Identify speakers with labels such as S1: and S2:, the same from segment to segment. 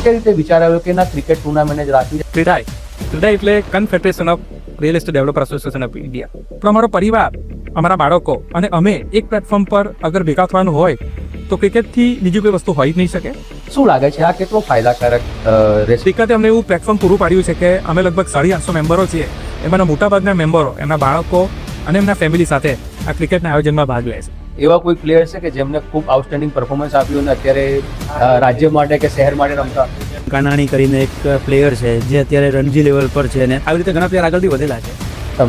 S1: કઈ રીતે વિચાર આવ્યો કે ના ક્રિકેટ ટુર્નામેન્ટ જ રાખવી?
S2: ક્રેડાઈ એટલે confederation of real estate developer association of India. તો અમારો પરિવાર, અમારા બાળકો અને અમે એક પ્લેટફોર્મ પર અગર ભેગા થવાનું હોય તો ક્રિકેટથી બીજી કોઈ વસ્તુ હોઈ જ નહીં શકે.
S1: શું લાગે છે આ કેટલો ફાયદાકારક રહેશે?
S2: ક્રિકેટે અમને એવું પ્લેટફોર્મ પૂરું પાડ્યું છે કે અમે લગભગ 850 મેમ્બરો છીએ. એમાંના મોટાભાગના મેમ્બરો એમના બાળકો અને એમના ફેમિલી સાથે આ ક્રિકેટના આયોજનમાં ભાગ લે છે.
S1: એવા કોઈ પ્લેયર છે કે જેમને ખૂબ આઉટસ્ટેન્ડિંગ પરફોર્મન્સ આપ્યું અને અત્યારે રાજ્ય માટે કે શહેર માટે રમતા?
S3: કાનાણી કરીને એક પ્લેયર છે જે અત્યારે રણજી લેવલ પર છે અને આવી રીતે ઘણા પ્લેયર આગળથી વધેલા છે.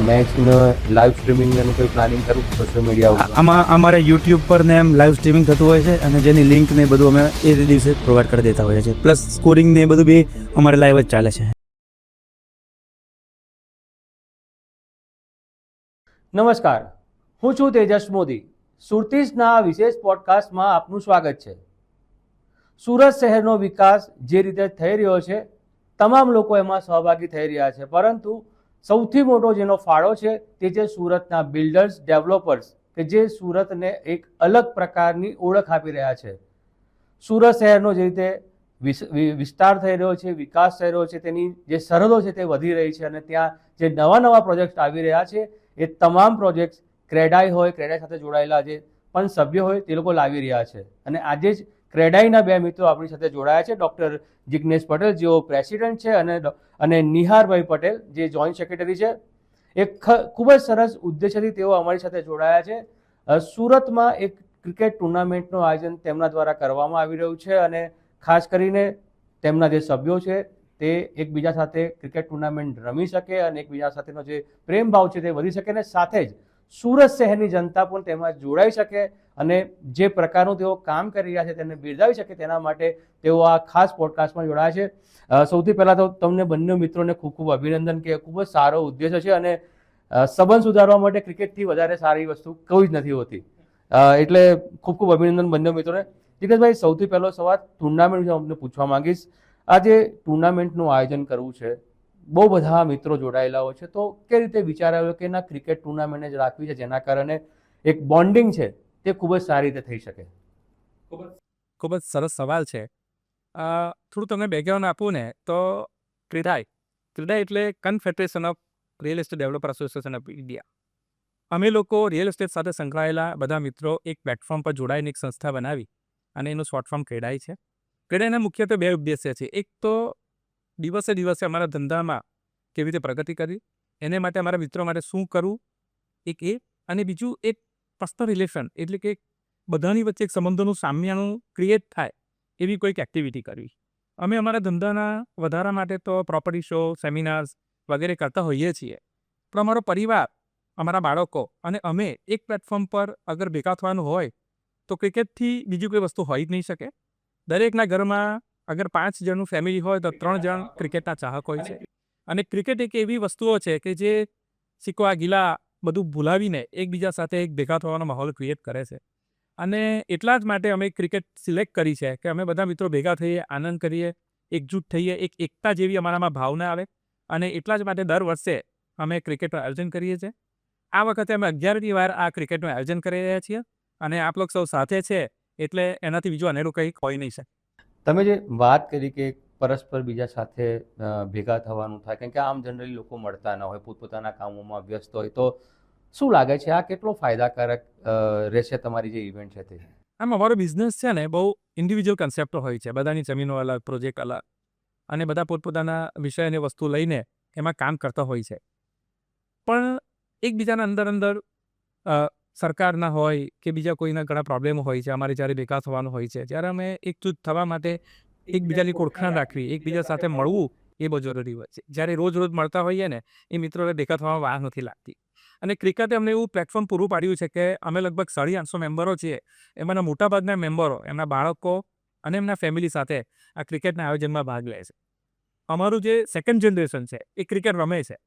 S1: મેચનું લાઈવ સ્ટ્રીમિંગનું કોઈ પ્લાનિંગ કરું સોશિયલ મીડિયા?
S3: આમાં અમારે યુટ્યુબ પર ને એમ લાઈવ સ્ટ્રીમિંગ થતું હોય છે અને જેની લિંક ને બધું અમે એ દિવસે પ્રોવાઈડ કરી દેતા હોઈએ છીએ. પ્લસ સ્કોરિંગ ને બધું બી અમારે લાઈવ જ ચાલે છે.
S1: નમસ્કાર, હું છું તેજસ મોદી. સુરતીસના આ વિશેષ પોડકાસ્ટમાં આપનું સ્વાગત છે. સુરત શહેરનો વિકાસ જે રીતે થઈ રહ્યો છે, તમામ લોકો એમાં સહભાગી થઈ રહ્યા છે, પરંતુ સૌથી મોટો જેનો ફાળો છે તે છે સુરતના બિલ્ડર્સ, ડેવલપર્સ કે જે સુરતને એક અલગ પ્રકારની ઓળખ આપી રહ્યા છે. સુરત શહેરનો જે રીતે વિસ્તાર થઈ રહ્યો છે, વિકાસ થઈ રહ્યો છે, તેની જે સરહદો છે તે વધી રહી છે અને ત્યાં જે નવા પ્રોજેક્ટ આવી રહ્યા છે એ તમામ પ્રોજેક્ટ ક્રેડાઈ હોય, ક્રેડાઈ સાથે જોડાયેલા જે પણ સભ્યો હોય તે લોકો લાવી રહ્યા છે. અને આજે જ ક્રેડાઈના બે મિત્રો આપણી સાથે જોડાયા છે, ડૉક્ટર જિગ્નેશ પટેલ જેઓ પ્રેસિડેન્ટ છે અને નિહારભાઈ પટેલ જે જોઈન્ટ સેક્રેટરી છે. એક ખૂબ જ સરસ ઉદ્દેશ્યથી તેઓ અમારી સાથે જોડાયા છે. સુરતમાં એક ક્રિકેટ ટુર્નામેન્ટનું આયોજન તેમના દ્વારા કરવામાં આવી રહ્યું છે અને ખાસ કરીને તેમના જે સભ્યો છે તે એકબીજા સાથે ક્રિકેટ ટુર્નામેન્ટ રમી શકે અને એકબીજા સાથેનો જે પ્રેમ ભાવ છે તે વધી શકે અને સાથે જ સુરત શહેરની જનતા પણ તેમાં જોડાઈ શકે અને જે પ્રકારનું તેઓ કામ કરી રહ્યા છે તેને બિરદાવી શકે તેના માટે તેઓ આ ખાસ પોડકાસ્ટમાં જોડાયા છે. સૌથી પહેલાં તો તમને બંને મિત્રોને ખૂબ ખૂબ અભિનંદન કે ખૂબ જ સારો ઉદ્દેશ્ય છે અને સંબંધ સુધારવા માટે ક્રિકેટથી વધારે સારી વસ્તુ કોઈ જ નથી હોતી. એટલે ખૂબ ખૂબ અભિનંદન બંને મિત્રોને. જિગ્નેશભાઈ, સૌથી પહેલો સવાલ ટુર્નામેન્ટ વિશે અમને પૂછવા માંગીશ. આ જે ટુર્નામેન્ટનું આયોજન કરવું છે, બહુ બધા મિત્રો જોડાયેલા હોય છે, તો કઈ રીતે વિચાર આવ્યો કે ના ક્રિકેટ ટુર્નામેન્ટ જ રાખવી છે જેના કારણે એક બોન્ડિંગ છે તે ખૂબ જ સારી રીતે થઈ શકે?
S2: ખૂબ જ સરસ સવાલ છે. થોડું તમને બેકગ્રાઉન્ડ આપું ને તો ક્રેડાઈ એટલે confederation of real estate developer association of India. અમે લોકો રિયલ એસ્ટેટ સાથે સંકળાયેલા બધા મિત્રો એક પ્લેટફોર્મ પર જોડાઈને એક સંસ્થા બનાવી અને એનું શોર્ટ ફોર્મ ક્રેડાઈ છે. ક્રેડાઈના મુખ્યત્વે બે ઉદ્દેશ્ય છે. એક તો દિવસે દિવસે અમારા ધંધામાં કેવી રીતે પ્રગતિ કરવી, એને માટે અમારા મિત્રો માટે શું કરવું, એક એ. અને બીજું એક પર્સનલ રિલેશન, એટલે કે બધાની વચ્ચે એક સંબંધોનું સામ્યાનું ક્રિએટ થાય એવી કોઈક એક્ટિવિટી કરવી. અમે અમારા ધંધાના વધારા માટે તો પ્રોપર્ટી શો, સેમિનાર્સ વગેરે કરતા હોઈએ છીએ, પણ અમારો પરિવાર, અમારા બાળકો અને અમે એક પ્લેટફોર્મ પર અગર ભેગા થવાનું હોય તો ક્રિકેટથી બીજી કોઈ વસ્તુ હોઈ જ નહીં શકે. દરેકના ઘરમાં અગર 5 જણનું ફેમિલી હોય તો 3 જણ ક્રિકેટના ચાહક હોય છે. અને ક્રિકેટ એક એવી વસ્તુઓ છે કે જે શીખવા ગીલા બધું ભૂલાવીને એકબીજા સાથે એક ભેગા થવાનો માહોલ ક્રિએટ કરે છે. અને એટલા જ માટે અમે ક્રિકેટ સિલેક્ટ કરી છે કે અમે બધા મિત્રો ભેગા થઈએ, આનંદ કરીએ, એકજૂટ થઈએ, એક એકતા જેવી અમારામાં ભાવના આવે. અને એટલા જ માટે દર વર્ષે અમે ક્રિકેટનું આયોજન કરીએ છીએ. આ વખતે અમે 11મી વાર આ ક્રિકેટનું આયોજન કરી રહ્યા છીએ અને આપ લોકો સૌ સાથે છે એટલે એનાથી બીજું અનેરું કંઈ હોય નહીં શકે.
S1: તમે જે વાત કરી કે પરસ્પર બીજા સાથે ભેગા થવાનું થાય, કારણ કે આમ જનરલી લોકો મળતા ન હોય, પોતપોતાના કામોમાં વ્યસ્ત હોય, તો શું લાગે છે આ કેટલો ફાયદાકારક રહેશે તમારી જે ઇવેન્ટ છે તે?
S2: આમ અમારો બિઝનેસ છે ને બહુ ઇન્ડિવિજ્યુઅલ કન્સેપ્ટો હોય છે. બધાની જમીનો અલગ, પ્રોજેક્ટ અલગ અને બધા પોતપોતાના વિષય અને વસ્તુ લઈને એમાં કામ કરતા હોય છે. પણ એકબીજાના અંદર સરકારના હોય કે બીજા કોઈના ઘણા પ્રોબ્લેમ હોય છે. અમારે જ્યારે ભેગા થવાનું હોય છે ત્યારે અમે એકજૂથ થવા માટે એકબીજાની ઓળખાણ રાખવી, એકબીજા સાથે મળવું એ બહુ જરૂરી હોય છે. જ્યારે રોજ મળતા હોઈએ ને એ મિત્રોને ભેગા થવામાં વાર નથી લાગતી. અને ક્રિકેટે અમને એવું પ્લેટફોર્મ પૂરું પાડ્યું છે કે અમે લગભગ 850 મેમ્બરો છીએ. એમાંના મોટાભાગના મેમ્બરો એમના બાળકો અને એમના ફેમિલી સાથે આ ક્રિકેટના આયોજનમાં ભાગ લે છે. અમારું જે સેકન્ડ જનરેશન છે એ ક્રિકેટ રમે છે,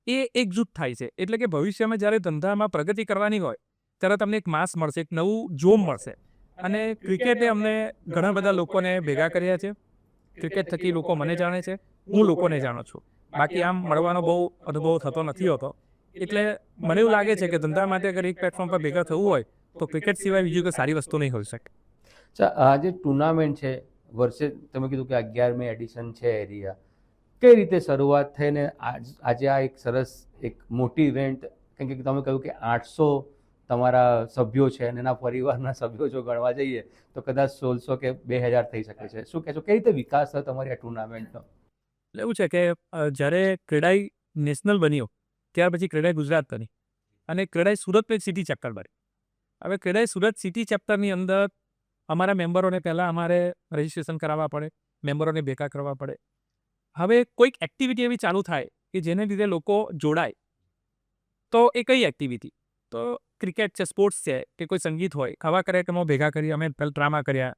S2: એ એકજૂથ થાય છે. એટલે કે ભવિષ્યમાં જ્યારે ધંધામાં પ્રગતિ કરવાની હોય ત્યારે તમને એક માસ મળશે, એક નવું જોમ મળશે. અને ક્રિકેટે અમને ઘણા બધા લોકોને ભેગા કર્યા છે. ક્રિકેટ થકી લોકો મને જાણે છે, હું લોકોને જાણું છું. બાકી આમ મળવાનો બહુ અનુભવ થતો નથી હોતો. એટલે મને એવું લાગે છે કે ધંધા માટે અગર એક પ્લેટફોર્મ પર ભેગા થવું હોય તો ક્રિકેટ સિવાય બીજું કોઈ સારી વસ્તુ નહીં હોઈ શકે.
S1: આ જે ટુર્નામેન્ટ છે વર્ષે તમે કીધું કે 11મી એડિશન છે એરિયા, કઈ રીતે શરૂઆત થઈને આજે આ એક સરસ એક મોટી ઇવેન્ટ, કેમ કે તમે કહ્યું કે 800 તમારા સભ્યો છે અને એના પરિવારના સભ્યો જો ગણવા જઈએ તો કદાચ 1600 કે 2000 થઈ શકે છે. શું કહેશો, કઈ રીતે વિકાસ થયો તમારી આ ટુર્નામેન્ટનો?
S2: એટલે એવું છે કે જ્યારે ક્રેડાઈ નેશનલ બન્યો ત્યાર પછી ક્રેડાઈ ગુજરાત બની અને ક્રેડાઈ સુરત સિટી ચેપ્ટર બની. હવે ક્રેડાઈ સુરત સિટી ચેપ્ટરની અંદર અમારા મેમ્બરોને પહેલાં અમારે રજિસ્ટ્રેશન કરાવવા પડે, મેમ્બરોને ભેગા કરવા પડે. હવે કોઈક એક્ટિવિટી એવી ચાલુ થાય કે જેને લીધે લોકો જોડાય, તો એ કઈ એક્ટિવિટી? તો ક્રિકેટ છે, સ્પોર્ટ્સ છે, કે કોઈ સંગીત હોય, આવા કાર્યક્રમો ભેગા કરી અમે ડ્રામા કર્યા,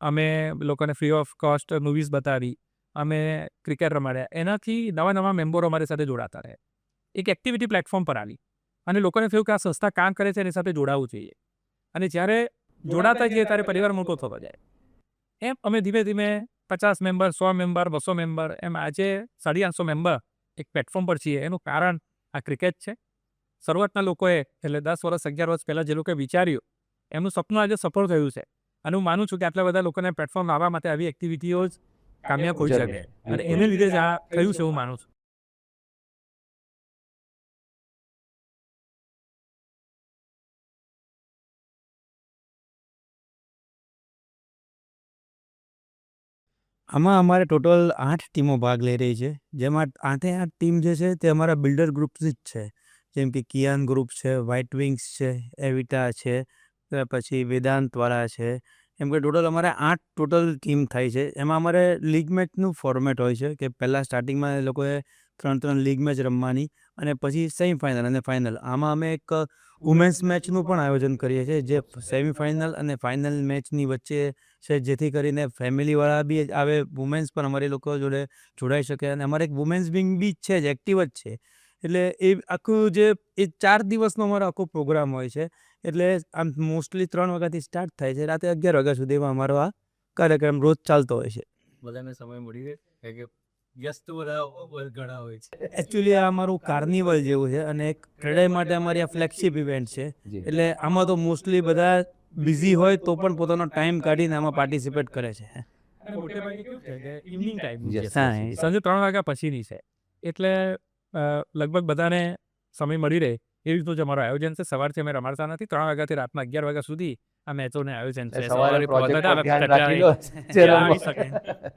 S2: અમે લોકોને ફ્રી ઓફ કોસ્ટ મૂવીઝ બતાવી, અમે ક્રિકેટ રમાડ્યા. એનાથી નવા નવા મેમ્બરો અમારી સાથે જોડાતા રહે. એક એક્ટિવિટી પ્લેટફોર્મ પર આવી અને લોકોને થયું કે આ સંસ્થા કામ કરે છે એની સાથે જોડાવવું જોઈએ. અને જ્યારે જોડાતા જઈએ ત્યારે પરિવાર મોટો થતો જાય. એમ અમે ધીમે ધીમે 50 મેમ્બર, 100 મેમ્બર, 200 મેમ્બર, એમ આજે 850 મેમ્બર એક પ્લેટફોર્મ પર છીએ. એનું કારણ આ ક્રિકેટ છે. શરૂઆતના લોકોએ એટલે 10 વર્ષ 11 વર્ષ પહેલાં જે લોકોએ વિચાર્યું એમનું સપનું આજે સફળ થયું છે. અને હું માનું છું કે આટલા બધા લોકોને પ્લેટફોર્મ લાવવા માટે આવી એક્ટિવિટીઓ જ કામયાબ હોઈ શકે અને એને લીધે જ આ થયું છે, હું માનું છું.
S3: આમાં અમારે ટોટલ 8 ટીમો ભાગ લઈ રહી છે, જેમાં 8 ટીમ જે છે તે અમારા બિલ્ડર ગ્રુપ્સ જ છે. જેમ કે કિયાન ગ્રુપ છે, વ્હાઇટ વિંગ્સ છે, એવિટા છે, પછી વેદાંતવાળા છે. એમ કે ટોટલ અમારે 8 ટોટલ ટીમ થાય છે. એમાં અમારે લીગ મેચનું ફોર્મેટ હોય છે કે પહેલાં સ્ટાર્ટિંગમાં એ લોકોએ 3 લીગ મેચ રમવાની અને પછી સેમિફાઇનલ અને ફાઇનલ. આમાં અમે એક વુમેન્સ મેચનું પણ આયોજન કરીએ છીએ, જે સેમિફાઇનલ અને ફાઇનલ મેચની વચ્ચે છે, જેથી કરીને ફેમિલીવાળા બી આવે, વુમેન્સ પણ અમારી લોકો જોડે જોડાઈ શકે. અને અમારે એક વુમેન્સ વિંગ બી છે, જે એક્ટિવ જ છે. એટલે એ આખું જે એ 4 દિવસનો અમારો આખો પ્રોગ્રામ હોય છે. એટલે આમ મોસ્ટલી 3 વાગ્યાથી સ્ટાર્ટ થાય છે, રાતે 11 વાગ્યા સુધીમાં અમારો આ કાર્યક્રમ રોજ ચાલતો હોય છે.
S4: બધાને સમય મળી રહે કે વ્યસ્ત બધા ઘણા હોય છે.
S3: એકચ્યુઅલી આ અમારું કાર્નિવલ જેવું છે અને એક ક્રેડાઈ માટે અમારી આ ફ્લેગશિપ ઇવેન્ટ છે.
S1: જી.
S3: એટલે આમાં તો મોસ્ટલી બધા બિઝી હોય તો પણ પોતાનો ટાઈમ કાઢીને આમાં પાર્ટિસિપેટ કરે છે.
S2: અને મોટે ભાગે કેવું છે કે ઇવનિંગ ટાઈમ
S1: Yes,
S2: છે,
S3: yes, yes.
S2: સાંજે 3 વાગ્યા પછીની છે. એટલે લગભગ બધાને સમય મળી રહે એ રીતનું જ અમારું આયોજન છે. સવારથી અમે રમાડતા નથી, 3 વાગ્યાથી રાતના 11 વાગ્યા સુધી આ મેચોને આયોજન છે.
S1: સવારે પ્રોજેક્ટ પર ધ્યાન રાખી લો જે
S2: ત્યાં
S1: રમવા.
S2: આવી શકે.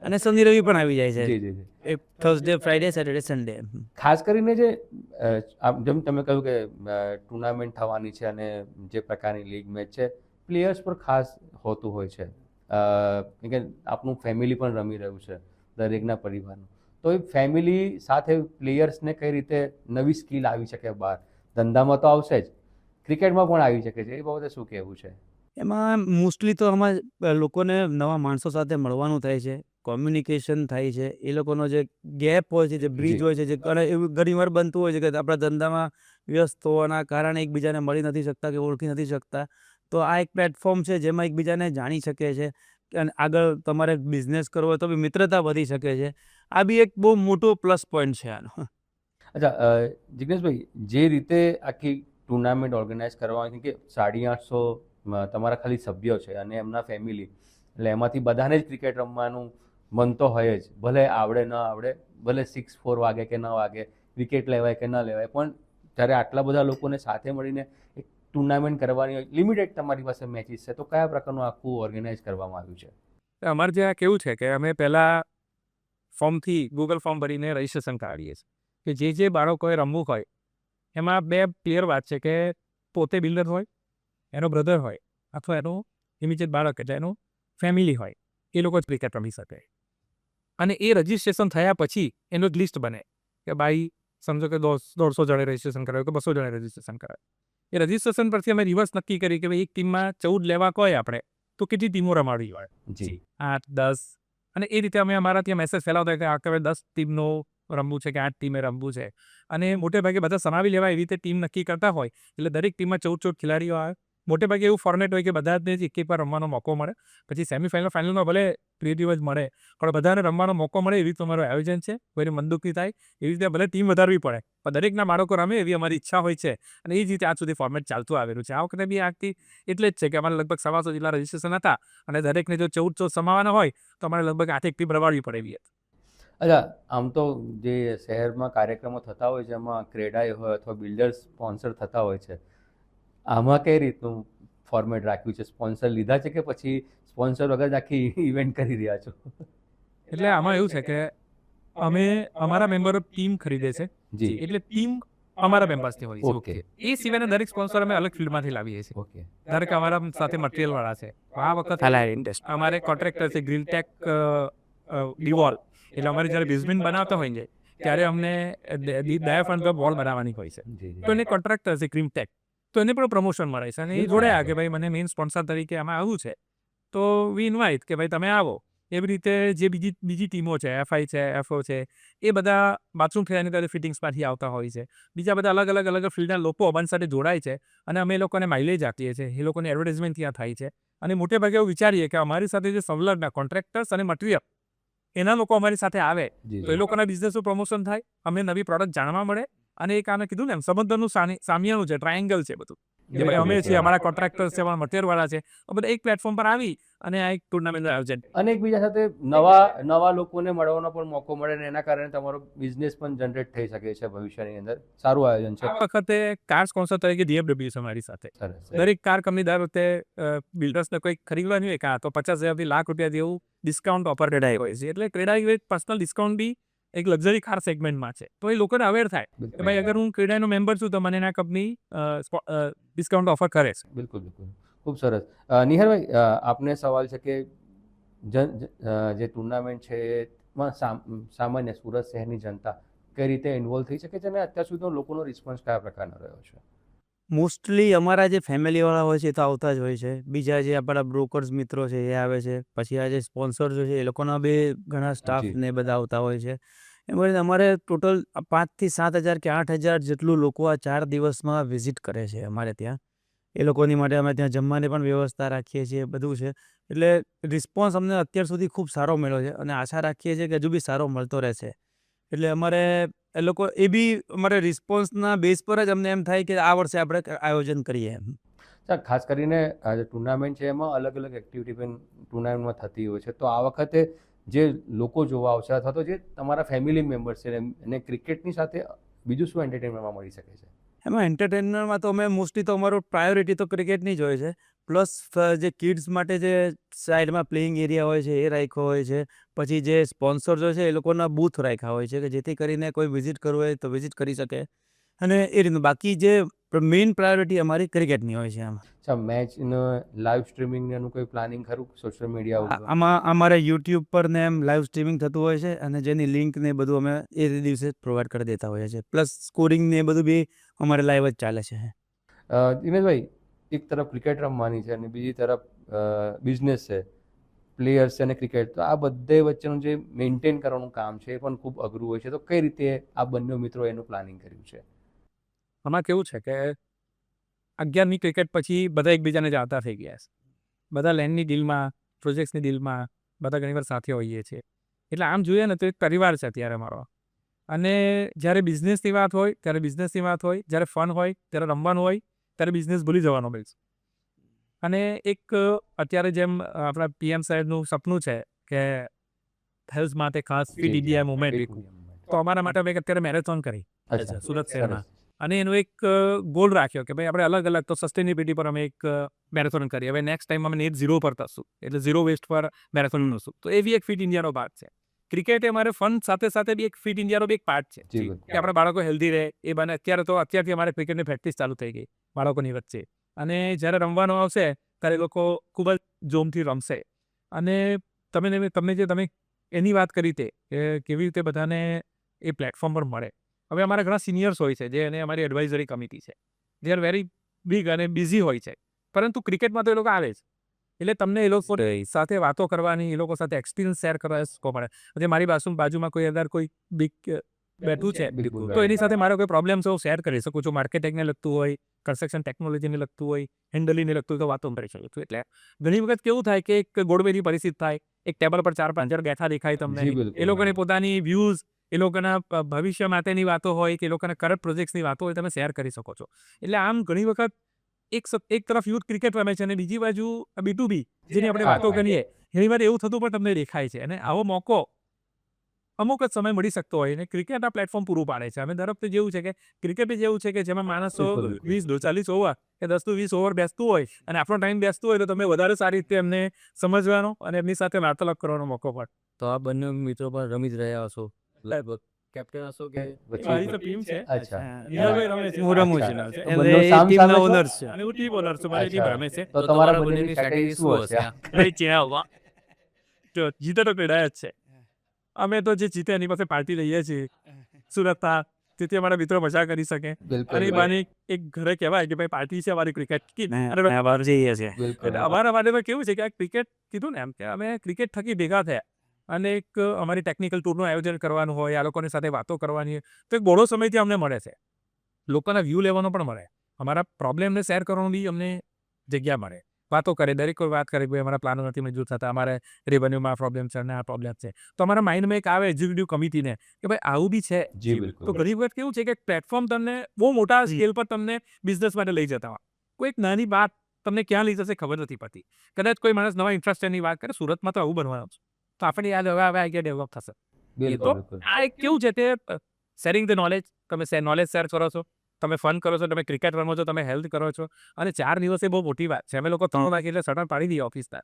S3: અને શનિ રવિ પણ આવી જાય છે.
S1: જી જી જી.
S3: એ થર્સડે, ફ્રાઈડે, સેટરડે, સન્ડે.
S1: ખાસ કરીને જે જેમ તમે કહ્યું કે ટુર્નામેન્ટ થવાની છે અને જે પ્રકારની લીગ મેચ છે, પ્લેયર્સ પર ખાસ હોતું હોય છે. કેમ કે આપણું ફેમિલી પણ રમી રહ્યું છે, દરેકના પરિવારનું. તો એ ફેમિલી સાથે પ્લેયર્સને કઈ રીતે નવી સ્કિલ આવી શકે બહાર? ધંધામાં તો આવશે જ, ક્રિકેટમાં પણ આવી શકે છે. એ બાબતે શું કહેવું છે?
S3: એમાં મોસ્ટલી તો આમાં લોકોને નવા માણસો સાથે મળવાનું થાય છે, કોમ્યુનિકેશન થાય છે. એ લોકોનો જે ગેપ હોય છે, જે બ્રિજ
S1: જી.
S3: હોય છે, જે અને એવું ઘણીવાર બનતું હોય છે કે આપણા ધંધામાં વ્યસ્ત હોવાના કારણે એકબીજાને મળી નથી શકતા કે ઓળખી નથી શકતા. તો આ એક પ્લેટફોર્મ છે જેમાં એકબીજાને જાણી શકે છે અને આગળ તમારે બિઝનેસ કરવો હોય તો બી મિત્રતા વધી શકે છે. આ બી એક બહુ મોટો પ્લસ પોઈન્ટ છે આનો.
S1: અચ્છા, જિગ્નેશભાઈ, જે રીતે આખી ટુર્નામેન્ટ ઓર્ગેનાઇઝ કરવાની કે 850 તમારા ખાલી સભ્યો છે અને એમના ફેમિલી, એટલે એમાંથી બધાને જ ક્રિકેટ રમવાનું મન તો હોય જ, ભલે આવડે ન આવડે, ભલે 6-4 વાગે કે ન વાગે, વિકેટ લેવાય કે ન લેવાય, પણ જ્યારે આટલા બધા લોકોને સાથે મળીને એક ટુર્નામેન્ટ કરવાની હોય, લિમિટેડ તમારી પાસે મેચિસ છે, તો કયા પ્રકારનું આખું ઓર્ગેનાઇઝ કરવામાં આવ્યું છે?
S2: અમારે ત્યાં કેવું છે કે અમે પહેલાં ફોર્મથી ગૂગલ ફોર્મ ભરીને રજિસ્ટ્રેશન કરાવીએ છીએ કે જે બાળકોએ રમવું હોય. એમાં 2 ક્લિયર વાત છે કે પોતે બિલ્ડર હોય, એનો બ્રધર હોય, અથવા એનો ઇમિજિએટ બાળક એટલે એનું ફેમિલી હોય, એ લોકો જ ક્રિકેટ રમી શકે. અને એ રજિસ્ટ્રેશન થયા પછી એનું એક લિસ્ટ બને કે ભાઈ સમજો કે 150 જણે રજિસ્ટ્રેશન કરાવ્યું કે 200 જણે રજિસ્ટ્રેશન કરાવ્યું. એ રજિસ્ટ્રેશન પરથી અમે રિવર્સ નક્કી કરી કે ભાઈ એક ટીમમાં 14 લેવા હોય આપણે તો કેટલી ટીમો રમાડવી હોય,
S1: જી.
S2: 8, 10. અને એ રીતે અમે અમારા ત્યાં મેસેજ ફેલાવતા કે આ 10 ટીમનું રમવું છે કે 8 ટીમે રમવું છે. અને મોટે ભાગે બધા સમાવી લેવા એવી રીતે ટીમ નક્કી કરતા હોય એટલે દરેક ટીમમાં 14 ખેલાડીઓ આવે. મોટે ભાગે એવું ફોર્મેટ હોય કે બધાને જ એક વાર રમવાનો મોકો મળે, પછી સેમીફાઇનલ ફાઇનલમાં ભલે ક્રિએટિવ જ મળે, પણ બધાને રમવાનો મોકો મળે એવી તમારું આયોજન છે. કોઈને મનદુખી થાય એવી રીતે ભલે ટીમ વધારવી પડે, પણ દરેકના બાળકો રમે એવી અમારી ઈચ્છા હોય છે, અને એ જ રીતે આજ સુધી ફોર્મેટ ચાલતું આવેલું છે. આ વખતે બી આખી એટલે જ છે કે અમારે લગભગ 125 જેટલા રજીસ્ટ્રેશન હતા, અને દરેકને જો 14 સમાવાના હોય તો અમારે લગભગ 8 ટીમ રમાડવી પડે એવી હતી.
S1: અચ્છા, આમ તો જે શહેરમાં કાર્યક્રમો થતા હોય છે એમાં ક્રેડાઈ હોય અથવા બિલ્ડર્સ સ્પોન્સર થતા હોય છે, આમાં કઈ રીતનું ફોર્મેટ રાખ્યું છે? સ્પોન્સર લીધા છે કે પછી સ્પોન્સર વગર જ આખી ઇવેન્ટ કરી રહ્યા છો?
S2: એટલે આમાં એવું છે કે અમે અમારા મેમ્બરો ટીમ ખરીદે છે,
S1: જી,
S2: એટલે ટીમ અમારા મેમ્બર્સની હોય છે.
S1: ઓકે
S2: એ સિવાયના દરેક સ્પોન્સર અમે અલગ ફિલ્ડમાંથી લાવીએ છીએ.
S1: ઓકે,
S2: ધારો કે અમારા સાથે મટીરિયલ વાળા છે, આ વખતે અમારે કોન્ટ્રાક્ટર છે ગ્રીનટેક ડીવોલ, એટલે અમારે જ્યારે બેઝમેન્ટ બનાવતા હોય છે ત્યારે અમને ડાયાફ્રન્ટ વોલ બનાવવાની હોય છે,
S1: જી
S2: તો એને કોન્ટ્રાક્ટર છે ગ્રીનટેક, તો એને પણ પ્રમોશન મળે છે, અને એ જોડ્યા કે ભાઈ મને મેઇન સ્પોન્સર તરીકે આમાં આવવું છે, તો વી ઇન્વાઇટ કે ભાઈ તમે આવો. એવી રીતે જે બીજી ટીમો છે, FI છે, FO છે, એ બધા બાથરૂમ ફેરની ત્યારે ફિટિંગ્સમાંથી આવતા હોય છે. બીજા બધા અલગ ફિલ્ડના લોકો અમારી સાથે જોડાય છે, અને અમે એ લોકોને માઇલેજ આપીએ છીએ, એ લોકોને એડવર્ટાઇઝમેન્ટ ત્યાં થાય છે. અને મોટે ભાગે એવું વિચારીએ કે અમારી સાથે જે સંલગ્ન કોન્ટ્રાક્ટર્સ અને મટીરિયલ એના લોકો અમારી સાથે આવે
S1: જી,
S2: તો એ લોકોના બિઝનેસનું પ્રમોશન થાય, અમને નવી પ્રોડક્ટ જાણવા મળે, અને એક આને કીધું ને એમ સંબંધોનું સામિયાનું છે, ટ્રાયેંગલ છે બધું, કે ભાઈ અમે છીએ, અમારા કોન્ટ્રાક્ટર્સ છે, અમારા મટીરિયલ વાળા છે, આ બધા એક પ્લેટફોર્મ પર આવી અને આ એક ટુર્નામેન્ટ આયોજન.
S1: અને એકબીજા સાથે નવા લોકોને મળવાનો પણ મોકો મળે ને એના કારણે તમારો બિઝનેસ પણ જનરેટ થઈ શકે છે ભવિષ્યની અંદર. સારું આયોજન છે.
S2: આ વખતે કાર સ્પોન્સર તરીકે DFW છે અમારી સાથે.
S1: સરસ.
S2: દરેક કાર કંપની દર વખતે બિલ્ડર્સને કોઈ ખરીદવાની હોય કાં તો 50,000 થી લાખ રૂપિયા જેવું ડિસ્કાઉન્ટ ઓફર ક્રેડાઈ હોય છે. એટલે ક્રેડાઈ પર્સનલ ડિસ્કાઉન્ટ બી એક લક્ઝરી કાર સેગમેન્ટમાં છે, તો એ લોકોને અવેર થાય કે ભાઈ અગર હું ક્રેડાઈનો મેમ્બર છું તો મને એના કંપની ડિસ્કાઉન્ટ ઓફર કરે છે.
S1: બિલકુલ, બિલકુલ. ખૂબ સરસ. નિહારભાઈ, આપને સવાલ છે કે જે ટુર્નામેન્ટ છે એમાં સામાન્ય સુરત શહેરની જનતા કઈ રીતે ઇન્વોલ્વ થઈ શકે છે, અને અત્યાર સુધીનો લોકોનો રિસ્પોન્સ કયા પ્રકારનો રહ્યો છે?
S3: મોસ્ટલી અમારા જે ફેમિલીવાળા હોય છે એ તો આવતા જ હોય છે. બીજા જે આપણા બ્રોકર્સ મિત્રો છે એ આવે છે. પછી આ જે સ્પોન્સર છે એ લોકોના બી ઘણા સ્ટાફ
S1: જી.
S3: ને બધા આવતા હોય છે. એમ કરીને અમારે ટોટલ 5,000 થી 7,000 કે 8,000 જેટલું લોકો આ 4 દિવસમાં વિઝિટ કરે છે અમારે ત્યાં. એ લોકોની માટે અમે ત્યાં જમવાની પણ વ્યવસ્થા રાખીએ છીએ, બધું છે. એટલે રિસ્પોન્સ અમને અત્યાર સુધી ખૂબ સારો મળ્યો છે, અને આશા રાખીએ છીએ કે હજુ બી સારો મળતો રહેશે. એટલે અમારે એ લોકો એ બી અમારે રિસ્પોન્સના બેઝ પર જ અમને એમ થાય કે આ વર્ષે આપણે આયોજન કરીએ એમ.
S1: ખાસ કરીને આ જે ટુર્નામેન્ટ છે એમાં અલગ એક્ટિવિટી પણ ટુર્નામેન્ટમાં થતી હોય છે, તો આ વખતે જે લોકો જોવા આવશે અથવા તો જે તમારા ફેમિલી મેમ્બર્સ છે એને ક્રિકેટની સાથે બીજું શું એન્ટરટેનમેન્ટમાં મળી શકે છે?
S3: એમાં એન્ટરટેનમેન્ટમાં તો અમે મોસ્ટલી તો અમારો પ્રાયોરિટી તો ક્રિકેટની જ હોય છે. પ્લસ જે કિડ્સ માટે જે સાઈડમાં પ્લેઇંગ એરિયા હોય છે એ રાખ્યો હોય છે. પછી જે સ્પોન્સર્સ હોય છે એ લોકોના બૂથ રાખ્યા હોય છે કે જેથી કરીને કોઈ વિઝિટ કરવું હોય તો વિઝિટ કરી શકે. અને એ રીતનું બાકી જે મેઇન પ્રાયોરિટી અમારી ક્રિકેટની હોય છે આમાં.
S1: અચ્છા, મેચનું લાઈવ સ્ટ્રીમિંગનું કોઈ પ્લાનિંગ ખરું સોશિયલ મીડિયા ઉપર?
S3: આમાં અમારે યુટ્યુબ પર ને એમ લાઈવ સ્ટ્રીમિંગ થતું હોય છે, અને જેની લિંક ને બધું અમે એ દિવસે પ્રોવાઈડ કરી દેતા હોઈએ છીએ. પ્લસ સ્કોરિંગ ને એ બધું બી અમારે લાઈવ જ ચાલે છે.
S1: દિનેશભાઈ, એક તરફ ક્રિકેટ રમવાની છે અને બીજી તરફ બિઝનેસ છે, પ્લેયર્સ છે અને ક્રિકેટ, તો આ બધે વચ્ચેનું જે મેન્ટેન કરવાનું કામ છે એ પણ ખૂબ અઘરું હોય છે, તો કઈ રીતે આ બંને મિત્રો એનું પ્લાનિંગ કર્યું છે?
S2: આમાં કેવું છે કે 11મી ક્રિકેટ પછી બધા એકબીજાને જાણતા થઈ ગયા છે. બધા લેન્ડની ડીલમાં, પ્રોજેક્ટ્સની ડીલમાં બધા ઘણીવાર સાથે હોઈએ છીએ. એટલે આમ જોઈએ ને તો એક પરિવાર છે અત્યારે અમારો. અને જ્યારે બિઝનેસની વાત હોય ત્યારે બિઝનેસની વાત હોય, જ્યારે ફન હોય ત્યારે રમવાનું હોય ત્યારે બિઝનેસ ભૂલી જવાનો હોય છે. અને એક અત્યારે જેમ આપણા PM સાહેબનું સપનું છે કે હેલ્થ માટે ખાસ ફિટ ઇન્ડિયા મુવમેન્ટ, તો અમારા માટે અમે અત્યારે મેરેથોન કરી
S1: અચ્છા,
S2: સુરત શહેરમાં.
S1: સરસ.
S2: અને એનો એક ગોલ રાખ્યો કે ભાઈ આપણે અલગ તો સસ્ટેનેબિલિટી પર અમે એક મેરેથોન કરીએ. હવે નેક્સ્ટ ટાઈમ અમે નેટ ઝીરો પર થશું, એટલે ઝીરો વેસ્ટ પર મેરેથોન થશું. તો એ બી એક ફિટ ઇન્ડિયાનો ભાગ છે. ક્રિકેટ એ અમારે ફન સાથે બી એક ફિટ ઇન્ડિયાનો બી એક પાર્ટ છે
S1: જી, બિલકુલ.
S2: કે આપણા બાળકો હેલ્ધી રહે. એ બને અત્યારથી અમારે ક્રિકેટની પ્રેક્ટિસ ચાલુ થઈ ગઈ બાળકોની વચ્ચે. અને જ્યારે રમવાનું આવશે ત્યારે એ લોકો ખૂબ જ જોમથી રમશે. અને તમે એની વાત કરી તે કે કેવી રીતે બધાને એ પ્લેટફોર્મ પર મળે. હવે અમારા ઘણા સિનિયર્સ હોય છે જે અમારી એડવાઇઝરી કમિટી છે, જે આર વેરી બિગ અને બિઝી હોય છે, પરંતુ ક્રિકેટમાં તો એ લોકો આવે જ. એટલે તમને એ લોકો સાથે વાતો કરવાની, એ લોકો સાથે એક્સપિરિયન્સ શેર કરવા મળે. જે મારી બાજુમાં કોઈ બિગ બેઠું છે
S1: બિલકુલ
S2: તો એની સાથે મારો કોઈ પ્રોબ્લેમ છે હું શેર કરી શકું છું. માર્કેટિંગને લગતું હોય, કન્સ્ટ્રક્શન ટેકનોલોજીને લગતું હોય, હેન્ડલિંગને લગતું હોય તો વાતો કરી શકું છું. એટલે ઘણી વખત કેવું થાય કે એક ગોળમેની પરિસ્થિતિ થાય, એક ટેબલ પર 4-5 જણ બેઠા દેખાય તમને,
S1: જી, બિલકુલ.
S2: એ લોકોની પોતાની વ્યૂઝ, એ લોકોના ભવિષ્ય માટેની વાતો હોય કે એ લોકોના કરંટ પ્રોજેક્ટ્સની વાતો હોય તમે શેર કરી શકો છો. એટલે આમ ઘણી વખત એક તરફ યુથ ક્રિકેટ રમે છે અને બીજી બાજુ B2B જેની આપણે વાતો કરીએ ઘણી વાર એવું થતું પણ તમને દેખાય છે. અને આવો મોકો અમુક જ સમય મળી શકતો હોય ને ક્રિકેટ આ પ્લેટફોર્મ પૂરું પાડે છે. અમે દર વખતે જેવું છે કે ક્રિકેટ જેવું છે કે જેમાં માણસો
S1: બિલકુલ, બિલકુલ.
S2: 20-40 ઓવર કે 10-20 ઓવર બેસતું હોય અને આપણો ટાઈમ બેસતો હોય તો તમે વધારે સારી રીતે એમને સમજવાનો અને એમની સાથે વાર્તાલાપ કરવાનો મોકો પડે.
S4: તો આ બંને મિત્રો પણ રમી જ રહ્યા હશો,
S2: લગભગ
S4: કેપ્ટન હશો કે
S2: મારી તો ટીમ છે.
S1: અચ્છા.
S2: નિહાલભાઈ રમે છે.
S3: હું રમું
S1: અચ્છા.
S3: છું.
S1: તો
S3: એટલે
S1: બંને
S3: એ
S1: સામ
S3: ટીમના
S1: સામે છો?
S3: ઓનર્સ છે.
S2: અને હું ટીમ ઓનર છું. મારી ટીમ
S1: અચ્છા.
S2: રમે છે.
S1: તો તમારા બંનેની સ્ટ્રેટેજી શું હશે?
S2: ભાઈ ચેવા જો જીતે તો પેડા જ છે. અમે તો જે જીતે એની પાસે પાર્ટી લઈએ છીએ સુરતના, તેથી અમારા મિત્રો મજા કરી શકે.
S1: બિલકુલ,
S2: અને એ
S1: બિલકુલ.
S2: બાને એક ઘરે કહેવાય કે ભાઈ પાર્ટી છે અમારી ક્રિકેટ કી.
S3: ને
S2: અને
S3: અમે બહાર જઈએ છીએ.
S1: બિલકુલ.
S2: એટલે અમારા માટે તો કેવું છે કે આ ક્રિકેટ કીધું ને એમ કે અમે ક્રિકેટ થકી ભેગા થયા અને એક અમારી ટેકનિકલ ટૂરનું આયોજન કરવાનું હોય, આ લોકોની સાથે વાતો કરવાની હોય તો એક બહોળો સમયથી અમને મળે છે. લોકોના વ્યૂ લેવાનો પણ મળે, અમારા પ્રોબ્લેમને શેર કરવાનું બી અમને જગ્યા મળે. વાતો કરે, દરેક કોઈ વાત કરે કે ભાઈ અમારા પ્લાનો નથી મંજૂર થતા, અમારે રેવન્યુમાં પ્રોબ્લેમ છે અને આ પ્રોબ્લેમ છે. તો અમારા માઇન્ડમાં એક આવે એક્ઝિક્યુટિવ કમિટીને કે ભાઈ આવું બી છે.
S1: જી, બિલકુલ.
S2: તો ઘણી વખત કેવું છે કે પ્લેટફોર્મ તમને બહુ મોટા સ્કેલ પર તમને બિઝનેસ માટે લઈ જતા હોય. કોઈ એક નાની વાત તમને ક્યાં લઈ જશે ખબર નથી પડતી. કદાચ કોઈ માણસ નવા ઇન્ફ્રાસ્ટ્રક્ચરની વાત કરે, સુરતમાં તો આવું બનવાનું છે. તો આપણે યાદ હવે આઈડિયા ડેવલપ થશે. એ
S1: બિલકુલ,
S2: તો
S1: બિલકુલ.
S2: આ એક કેવું છે તે શેરિંગ ધ નોલેજ. તમે નોલેજ શેર કરો છો, તમે ફન કરો છો, તમે ક્રિકેટ રમો છો, તમે હેલ્થ કરો છો. અને 4 દિવસ એ બહુ મોટી વાત છે. અમે લોકો 3 વાગે એટલે શટર પાડી દઈએ ઓફિસના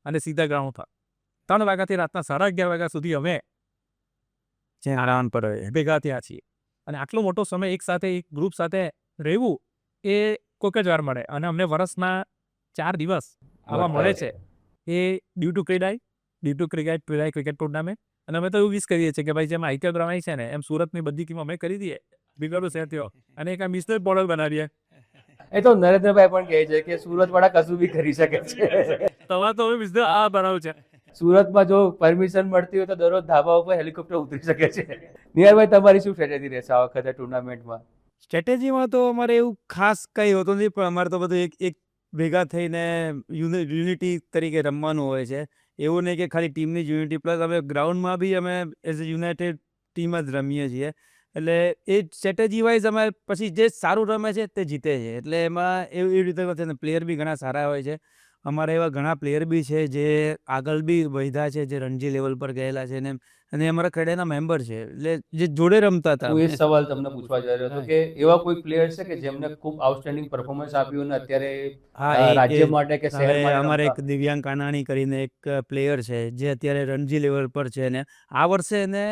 S2: અને સીધા ગ્રાઉન્ડ પર 3 વાગ્યાથી રાતના 11:30 વાગ્યા સુધી અમે
S3: જે આરામ પર હોય.
S2: ભેગા થયા છીએ. અને આટલો મોટો સમય એક સાથે એક ગ્રુપ સાથે રહેવું એ કોઈક જ વાર મળે. અને અમને વર્ષમાં 4 દિવસ આવા મળે છે. એ ડ્યુ ટુ ક્રિકેટ ટુર્નામેન્ટ. અને અમે તો એવું વિશ કરીએ છીએ કે ભાઈ જેમ IPL રમાય છે ને એમ સુરતની બધી ટીમ અમે કરી દઈએ બિગડો શેર થયો અને એક આ બિઝનેસ મોડલ બનાવીએ.
S1: એ તો નરેન્દ્રભાઈ પણ કહે છે કે સુરતવાળા કશું બી કરી શકે છે.
S2: તમારે તો હવે બિઝનેસ આ બનાવ્યું છે.
S1: સુરતમાં જો પરમિશન મળતી હોય તો દરરોજ ધાબા ઉપર હેલિકોપ્ટર ઉતરી શકે છે. નિયરભાઈ તમારી શું સ્ટ્રેટેજી રહેશે આ વખતે ટુર્નામેન્ટમાં?
S3: સ્ટ્રેટેજીમાં તો અમારે એવું ખાસ કંઈ હોતું નથી, પણ અમારે તો બધું એક ભેગા થઈને યુનિટી તરીકે રમવાનું હોય છે. એવું નહીં કે ખાલી ટીમની જ યુનિટી, પ્લસ અમે ગ્રાઉન્ડમાં બી અમે એઝ અ યુનાઇટેડ ટીમ જ રમીએ છીએ. એટલે એ સ્ટ્રેટેજી વાઇઝ અમે પછી જે સારું રમે છે તે જીતે છે. એટલે એમાં એવી રીતે છે ને, પ્લેયર બી ઘણા સારા હોય છે. અમારા એવા ઘણા પ્લેયર બી છે જે આગળ બી વધ્યા છે, જે રણજી લેવલ પર ગયેલા છે ને, અને અમારા ખેડાના મેમ્બર છે, એટલે જે જોડે રમતા હતા.
S1: હું એ જ સવાલ તમને પૂછવા જઈ રહ્યો હતો કે એવા કોઈ પ્લેયર છે કે જેમને ખૂબ આઉટસ્ટેન્ડિંગ પરફોર્મન્સ આપ્યું અને અત્યારે રાજ્ય માટે કે શહેર
S3: હવે
S1: માટે
S3: અમારે એક
S1: રમતા?
S3: દિવ્યાંગ કાનાણી કરીને એક પ્લેયર છે જે અત્યારે રણજી લેવલ પર છે ને આ વર્ષે એને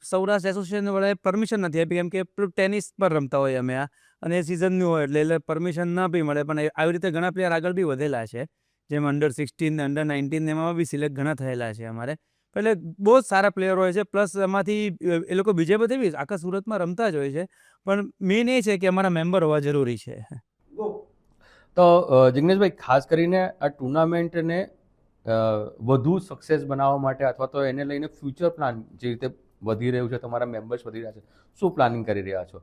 S3: સૌરાષ્ટ્ર એસોસિએશન વાળાએ પરમિશન નથી આપી, કેમ કે પેલું ટેનિસ પર રમતા હોય અમે અને એ સિઝનનું હોય એટલે પરમિશન ના બી મળે. પણ આવી રીતે ઘણા પ્લેયર આગળ બી વધેલા છે, જેમ અંડર-16 ને અંડર-19 એમાં બી સિલેક્ટ ઘણા થયેલા છે અમારે. એટલે બહુ જ સારા પ્લેયર હોય છે. પ્લસ એમાંથી એ લોકો બીજે બધે બી આખા સુરતમાં રમતા જ હોય છે, પણ મેઇન એ છે કે અમારા મેમ્બર હોવા જરૂરી છે.
S1: તો જિગ્નેશભાઈ, ખાસ કરીને આ ટુર્નામેન્ટને વધુ સક્સેસ બનાવવા માટે અથવા તો એને લઈને ફ્યુચર પ્લાન જે રીતે વધી રહ્યું છે, તમારા મેમ્બર્સ વધી રહ્યા છે, શું પ્લાનિંગ કરી રહ્યા છો?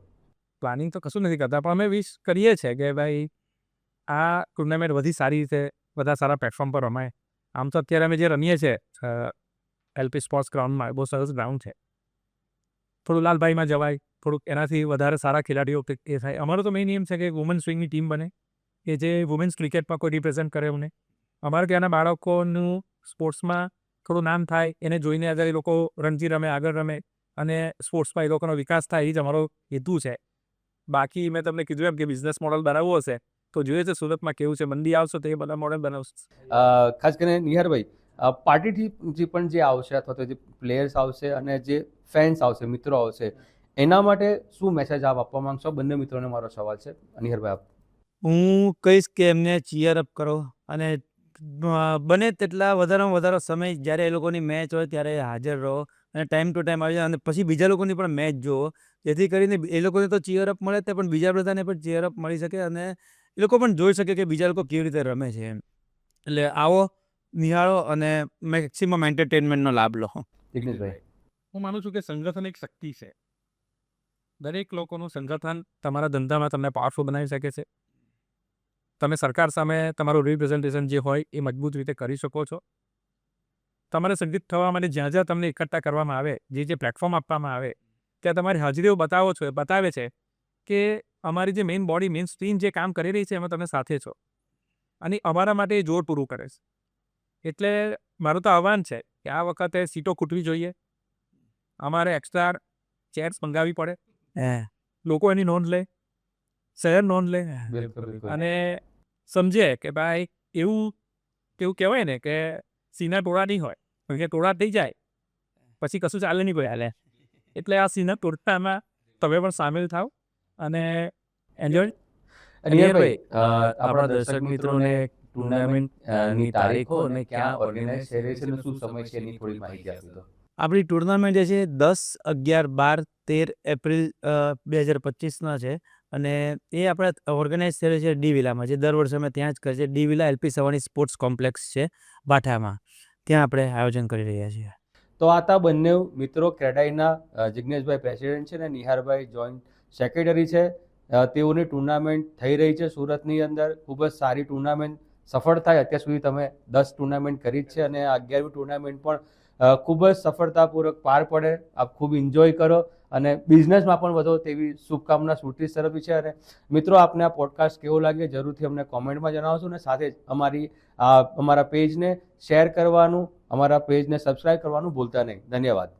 S2: પ્લાનિંગ તો કશું નથી કરતા, પણ અમે વિશ કરીએ છીએ કે ભાઈ આ ટુર્નામેન્ટ વધી સારી રીતે બધા સારા પ્લેટફોર્મ પર રમાય. આમ તો અત્યારે અમે જે રમીએ છીએ LP સ્પોર્ટ્સ ગ્રાઉન્ડમાં બહુ સરસ ગ્રાઉન્ડ છે. થોડું લાલભાઈમાં જવાય, થોડુંક એનાથી વધારે સારા ખેલાડીઓ એ થાય. અમારો તો મેઇન એમ છે કે વુમન્સ સ્વિંગની ટીમ બને કે જે વુમેન્સ ક્રિકેટમાં કોઈ રિપ્રેઝેન્ટ કરે અમને. અમારે ત્યાંના બાળકોનું સ્પોર્ટ્સમાં થોડું નામ થાય એને જોઈને આગળ એ લોકો રણજી રમે, આગળ રમે અને સ્પોર્ટ્સમાં એ લોકોનો વિકાસ થાય, એ જ અમારો હેતુ છે. બાકી મેં તમને કીધું એમ કે બિઝનેસ મોડલ બનાવવું હશે તો જોઈએ છે સુરતમાં કેવું છે. મંદી આવશે તો એ બધા મોડલ બનાવશે.
S1: ખાસ કરીને નિહારભાઈ, પાર્ટીથી પણ જે આવશે અથવા તો જે પ્લેયર્સ આવશે અને જે ફેન્સ આવશે, મિત્રો આવશે, એના માટે શું મેસેજ આપ આપવા માંગશો? બંને મિત્રોને મારો સવાલ છે. નિહારભાઈ, આપ.
S3: હું કહીશ કે એમને ચીયર અપ કરો અને બને તેટલા વધારેમાં વધારે સમય જ્યારે એ લોકોની મેચ હોય ત્યારે હાજર રહો અને ટાઈમ ટુ ટાઈમ આવી જાય, અને પછી બીજા લોકોની પણ મેચ જુઓ, જેથી કરીને એ લોકોને તો ચીયર અપ મળે તે પણ બીજા બધાને પણ ચીયર અપ મળી શકે અને એ લોકો પણ જોઈ શકે કે બીજા લોકો કેવી રીતે રમે છે. એટલે આવો, નિહાળો અને મેક્સિમમ એન્ટરટેનમેન્ટનો લાભ લો.
S1: જિગ્નેશભાઈ.
S2: હું માનું છું કે સંગઠન એક શક્તિ છે. દરેક લોકોનું સંગઠન તમારા ધંધામાં તમને પાવરફુલ બનાવી શકે છે. તમે સરકાર સામે તમારું રિપ્રેઝન્ટેશન જે હોય એ મજબૂત રીતે કરી શકો છો. તમારે સંગઠિત થવા માટે જ્યાં જ્યાં તમને એકઠા કરવામાં આવે, જે પ્લેટફોર્મ આપવામાં આવે, ત્યાં તમારી હાજરીઓ બતાવે છે કે અમારી જે મેઇન બોડી, મેઇન સ્ટ્રીમ જે કામ કરી રહી છે એમાં તમે સાથે છો. અને અમારા માટે એ જોર પૂરું કરે છે. એટલે મારું તો આહ્વાન છે કે આ વખતે સીટો ખૂટવી જોઈએ. અમારે એક્સ્ટ્રા ચેર્સ મંગાવવી પડે,
S3: હે
S2: લોકો એની નોંધ લે, શહેર નોંધ લે
S1: બિલકુલ.
S2: અને સમજે કે ભાઈ એવું કહેવાય ને કે સીના ટોળા નહીં હોય, કારણ કે ટોળા થઈ જાય પછી કશું ચાલે નહીં કોઈ હાલે. એટલે આ સીના ટોળામાં તમે પણ સામેલ થાવ અને એન્જોય.
S1: નિયરભાઈ, આપણા દર્શક મિત્રોને ટુર્નામેન્ટ ની તારીખો અને ક્યાં ઓર્ગેનાઇઝ થઈ રહી છે અને શું સમય છે એની થોડી માહિતી આપી દો.
S3: આપણી ટુર્નામેન્ટ જે છે 10, 11, 12, 13 એપ્રિલ 2025ના છે અને એ આપણે ઓર્ગેનાઇઝ થયેલી છે ડી વિલામાં, જે દર વર્ષે અમે ત્યાં જ કરીએ છીએ. D villa LP Savani sports complex છે બાઠામાં, ત્યાં આપણે આયોજન કરી રહ્યા છીએ.
S1: તો આ હતા બંને મિત્રો, ક્રેડાઈના જિજ્ઞેશભાઈ પ્રેસિડેન્ટ છે અને નિહારભાઈ જોઈન્ટ સેક્રેટરી છે. તેઓની ટુર્નામેન્ટ થઈ રહી છે સુરતની અંદર. ખૂબ જ સારી ટુર્નામેન્ટ સફળ થાય. અત્યાર સુધી તમે 10 ટુર્નામેન્ટ કરી જ છે અને આ 11મી ટુર્નામેન્ટ પણ ખૂબ જ સફળતાપૂર્વક પાર પડે. આપ ખૂબ એન્જોય કરો અને બિઝનેસમાં પણ વધો તેવી શુભકામના સુરતીસ તરફથી છે. અને મિત્રો, આપને આ પોડકાસ્ટ કેવો લાગે જરૂરથી અમને કોમેન્ટમાં જણાવશો અને સાથે જ અમારા પેજને શેર કરવાનું, અમારા પેજને સબસ્ક્રાઇબ કરવાનું ભૂલતા નહીં. ધન્યવાદ.